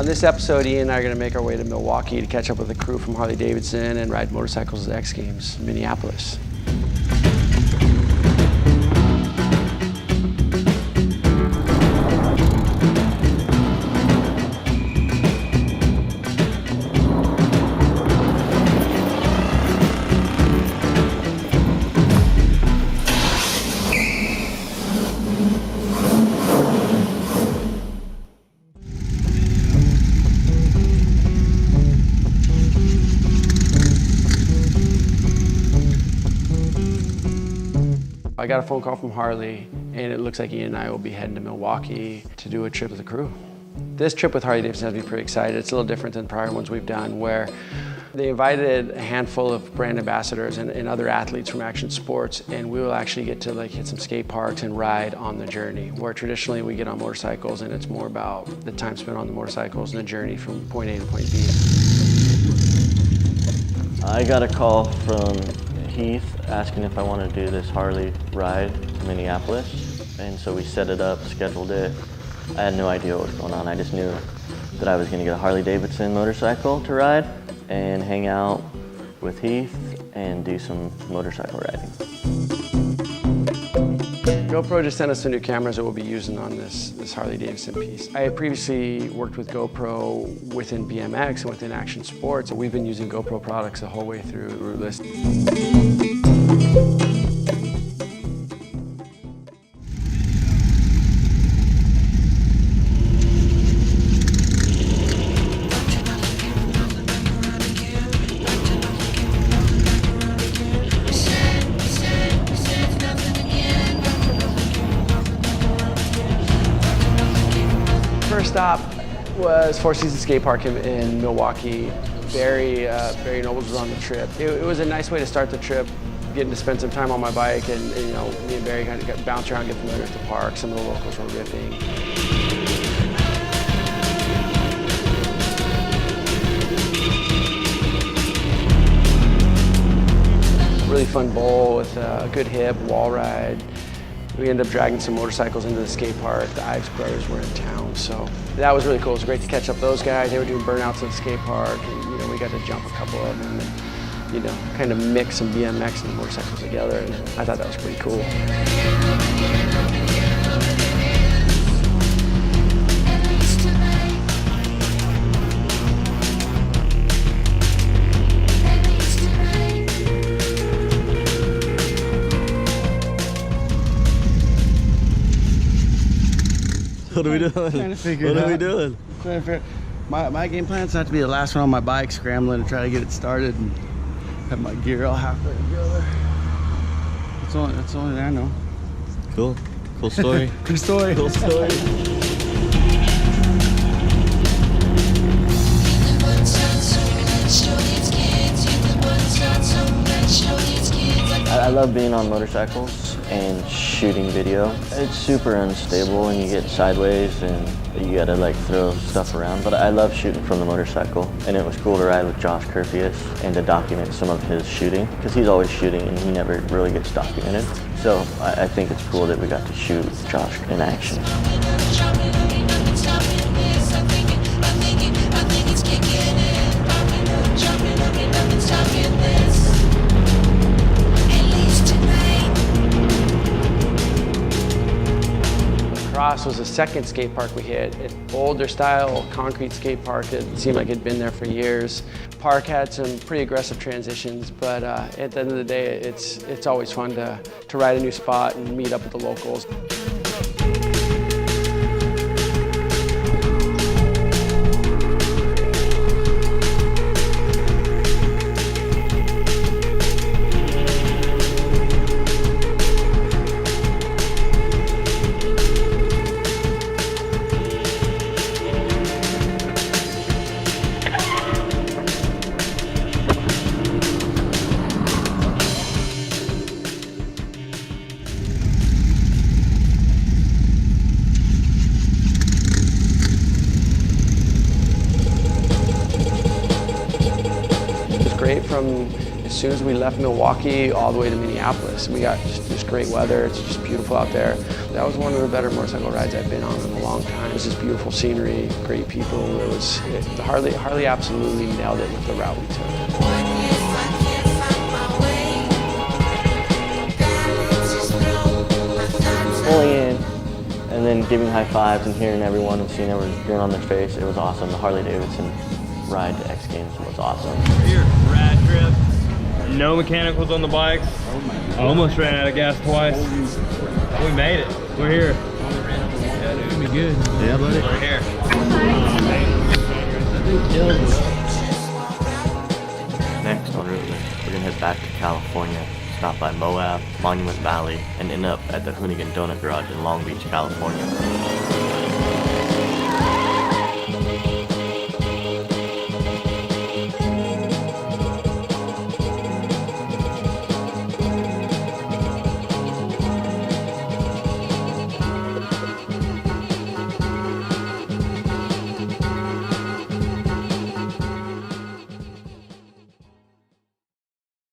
On this episode, Ian and I are going to make our way to Milwaukee to catch up with the crew from Harley-Davidson and ride motorcycles at XGames, Minneapolis. I got a phone call from Harley, and it looks like Ian and I will be heading to Milwaukee to do a trip with the crew. This trip with Harley-Davidson has me pretty excited. It's a little different than prior ones we've done, where they invited a handful of brand ambassadors and other athletes from action sports, and we will actually get to hit some skate parks and ride on the journey, where traditionally we get on motorcycles and it's more about the time spent on the motorcycles and the journey from point A to point B. I got a call from Heath asking if I want to do this Harley ride to Minneapolis, and so we set it up, scheduled it. I had no idea what was going on. I just knew that I was going to get a Harley-Davidson motorcycle to ride and hang out with Heath and do some motorcycle riding. GoPro just sent us some new cameras that we'll be using on this Harley-Davidson piece. I had previously worked with GoPro within BMX and within action sports, and we've been using GoPro products the whole way through Routeless. First stop was Four Seasons Skatepark in Milwaukee. Barry Nobles was on the trip. It was a nice way to start the trip, getting to spend some time on my bike, and me and Barry kind of got bounce around, get familiar with the park. Some of the locals were ripping. Really fun bowl with a good hip, wall ride. We ended up dragging some motorcycles into the skate park. The Ives brothers were in town, so that was really cool. It was great to catch up those guys. They were doing burnouts at the skate park, and we got to jump a couple of them and kind of mix some BMX and motorcycles together, and I thought that was pretty cool. What are we doing? Trying to figure what it are we out. doing? Trying to figure. My game plan is not to be the last one on my bike, scrambling to try to get it started and have my gear all halfway together. That's the only thing I know. Cool. Cool story. Cool story. Cool story. I love being on motorcycles and shooting video. It's super unstable and you get sideways and you gotta throw stuff around, but I love shooting from the motorcycle, and it was cool to ride with Josh Curfius and to document some of his shooting, because he's always shooting and he never really gets documented. So I think it's cool that we got to shoot Josh in action. Cross was the second skate park we hit. An older style concrete skate park. It seemed like it'd been there for years. Park had some pretty aggressive transitions, but at the end of the day, it's always fun to ride a new spot and meet up with the locals. From as soon as we left Milwaukee all the way to Minneapolis. We got just great weather. It's just beautiful out there. That was one of the better motorcycle rides I've been on in a long time. It was just beautiful scenery, great people. The Harley absolutely nailed it with the route we took. Pulling in and then giving high fives and hearing everyone and seeing everyone grin on their face, it was awesome. The Harley-Davidson ride to X Games was awesome. Here, rad trip. No mechanicals on the bikes. I almost ran out of gas twice. We made it. We're here. Yeah, dude. It'll be good. Yeah, buddy. We're here. Next on Routeless, we're gonna head back to California, stop by Moab, Monument Valley, and end up at the Hoonigan Donut Garage in Long Beach, California.